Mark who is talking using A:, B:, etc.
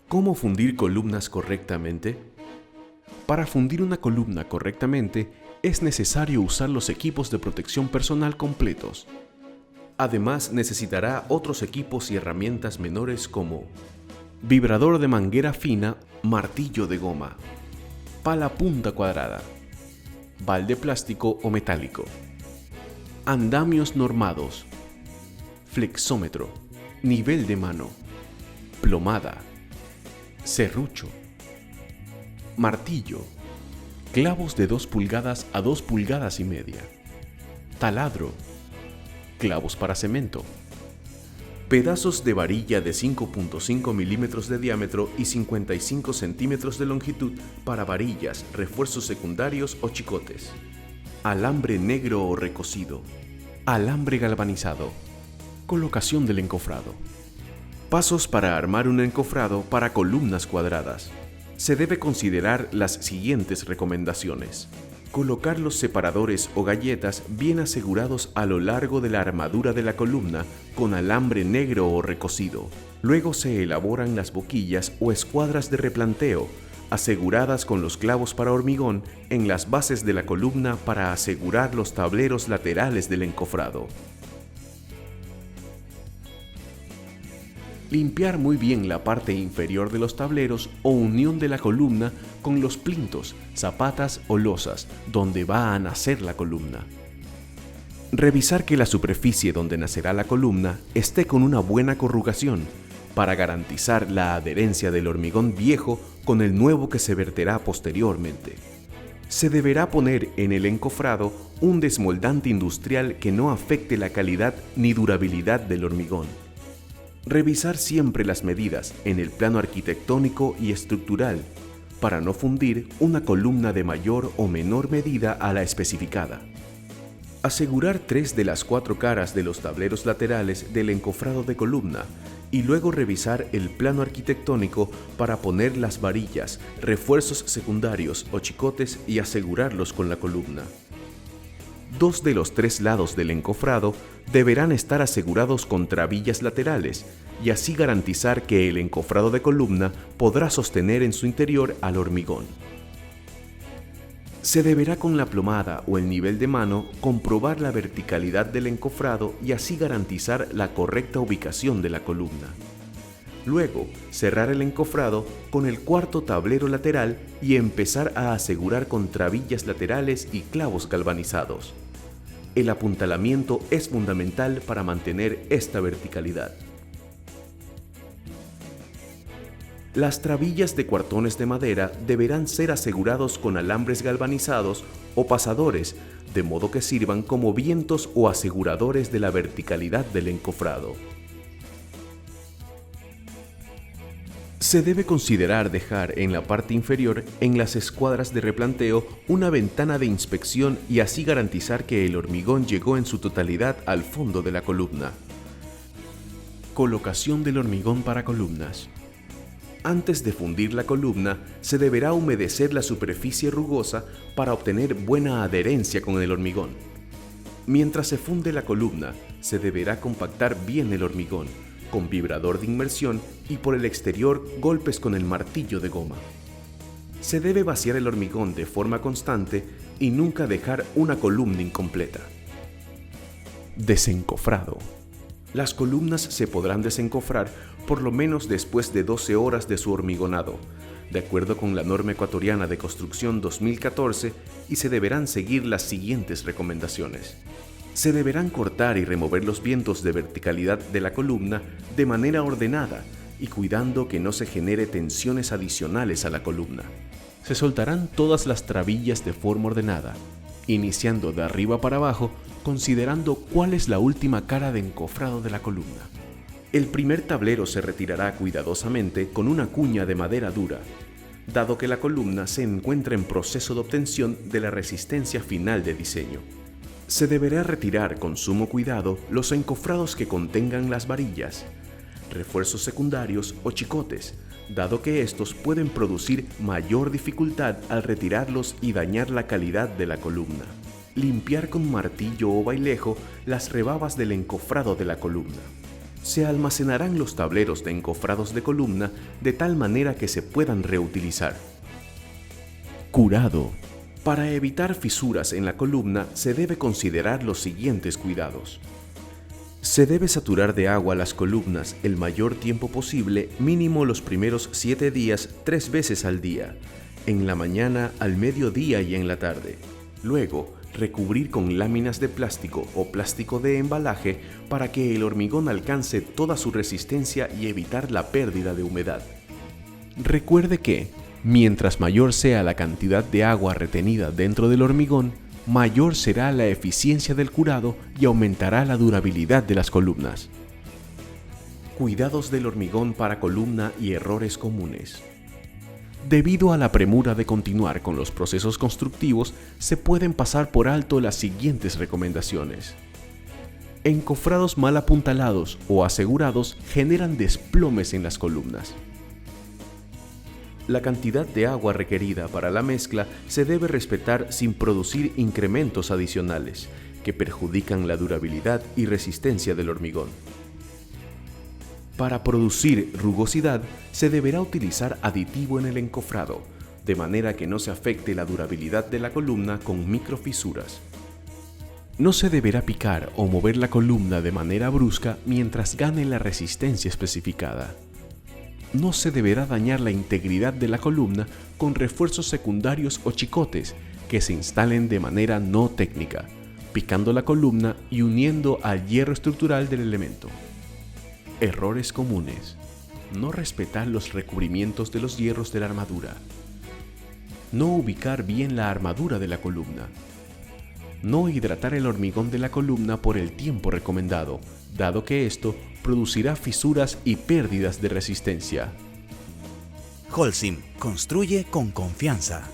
A: ¿Cómo fundir columnas correctamente? Para fundir una columna correctamente, es necesario usar los equipos de protección personal completos. Además, necesitará otros equipos y herramientas menores como vibrador de manguera fina, martillo de goma, pala punta cuadrada, balde plástico o metálico, andamios normados, flexómetro, nivel de mano, plomada, serrucho, martillo, clavos de 2 pulgadas a 2 pulgadas y media, taladro, clavos para cemento, pedazos de varilla de 5.5 milímetros de diámetro y 55 centímetros de longitud para varillas, refuerzos secundarios o chicotes, alambre negro o recocido, alambre galvanizado, colocación del encofrado. Pasos para armar un encofrado para columnas cuadradas. Se debe considerar las siguientes recomendaciones. Colocar los separadores o galletas bien asegurados a lo largo de la armadura de la columna con alambre negro o recocido. Luego se elaboran las boquillas o escuadras de replanteo, aseguradas con los clavos para hormigón en las bases de la columna para asegurar los tableros laterales del encofrado. Limpiar muy bien la parte inferior de los tableros o unión de la columna con los plintos, zapatas o losas donde va a nacer la columna. Revisar que la superficie donde nacerá la columna esté con una buena corrugación para garantizar la adherencia del hormigón viejo con el nuevo que se verterá posteriormente. Se deberá poner en el encofrado un desmoldante industrial que no afecte la calidad ni durabilidad del hormigón. Revisar siempre las medidas en el plano arquitectónico y estructural para no fundir una columna de mayor o menor medida a la especificada. Asegurar 3 de las 4 caras de los tableros laterales del encofrado de columna y luego revisar el plano arquitectónico para poner las varillas, refuerzos secundarios o chicotes y asegurarlos con la columna. 2 de los 3 lados del encofrado deberán estar asegurados con trabillas laterales y así garantizar que el encofrado de columna podrá sostener en su interior al hormigón. Se deberá con la plomada o el nivel de mano comprobar la verticalidad del encofrado y así garantizar la correcta ubicación de la columna. Luego, cerrar el encofrado con el cuarto tablero lateral y empezar a asegurar con trabillas laterales y clavos galvanizados. El apuntalamiento es fundamental para mantener esta verticalidad. Las trabillas de cuartones de madera deberán ser asegurados con alambres galvanizados o pasadores, de modo que sirvan como vientos o aseguradores de la verticalidad del encofrado. Se debe considerar dejar en la parte inferior, en las escuadras de replanteo, una ventana de inspección y así garantizar que el hormigón llegó en su totalidad al fondo de la columna. Colocación del hormigón para columnas. Antes de fundir la columna, se deberá humedecer la superficie rugosa para obtener buena adherencia con el hormigón. Mientras se funde la columna, se deberá compactar bien el hormigón, con vibrador de inmersión y por el exterior golpes con el martillo de goma. Se debe vaciar el hormigón de forma constante y nunca dejar una columna incompleta. Desencofrado. Las columnas se podrán desencofrar por lo menos después de 12 horas de su hormigonado, de acuerdo con la norma ecuatoriana de construcción 2014, y se deberán seguir las siguientes recomendaciones. Se deberán cortar y remover los vientos de verticalidad de la columna de manera ordenada y cuidando que no se genere tensiones adicionales a la columna. Se soltarán todas las trabillas de forma ordenada, iniciando de arriba para abajo, considerando cuál es la última cara de encofrado de la columna. El primer tablero se retirará cuidadosamente con una cuña de madera dura, dado que la columna se encuentra en proceso de obtención de la resistencia final de diseño. Se deberá retirar con sumo cuidado los encofrados que contengan las varillas, refuerzos secundarios o chicotes, dado que estos pueden producir mayor dificultad al retirarlos y dañar la calidad de la columna. Limpiar con martillo o bailejo las rebabas del encofrado de la columna. Se almacenarán los tableros de encofrados de columna de tal manera que se puedan reutilizar. Curado. Para evitar fisuras en la columna se debe considerar los siguientes cuidados. Se debe saturar de agua las columnas el mayor tiempo posible, mínimo los primeros 7 días 3 veces al día, en la mañana, al mediodía y en la tarde. Luego, recubrir con láminas de plástico o plástico de embalaje para que el hormigón alcance toda su resistencia y evitar la pérdida de humedad. Recuerde que, mientras mayor sea la cantidad de agua retenida dentro del hormigón, mayor será la eficiencia del curado y aumentará la durabilidad de las columnas. Cuidados del hormigón para columna y errores comunes. Debido a la premura de continuar con los procesos constructivos, se pueden pasar por alto las siguientes recomendaciones. Encofrados mal apuntalados o asegurados generan desplomes en las columnas. La cantidad de agua requerida para la mezcla se debe respetar sin producir incrementos adicionales que perjudican la durabilidad y resistencia del hormigón. Para producir rugosidad se deberá utilizar aditivo en el encofrado, de manera que no se afecte la durabilidad de la columna con microfisuras. No se deberá picar o mover la columna de manera brusca mientras gane la resistencia especificada. No se deberá dañar la integridad de la columna con refuerzos secundarios o chicotes que se instalen de manera no técnica, picando la columna y uniendo al hierro estructural del elemento. Errores comunes. No respetar los recubrimientos de los hierros de la armadura. No ubicar bien la armadura de la columna. No hidratar el hormigón de la columna por el tiempo recomendado, dado que esto producirá fisuras y pérdidas de resistencia.
B: Holcim construye con confianza.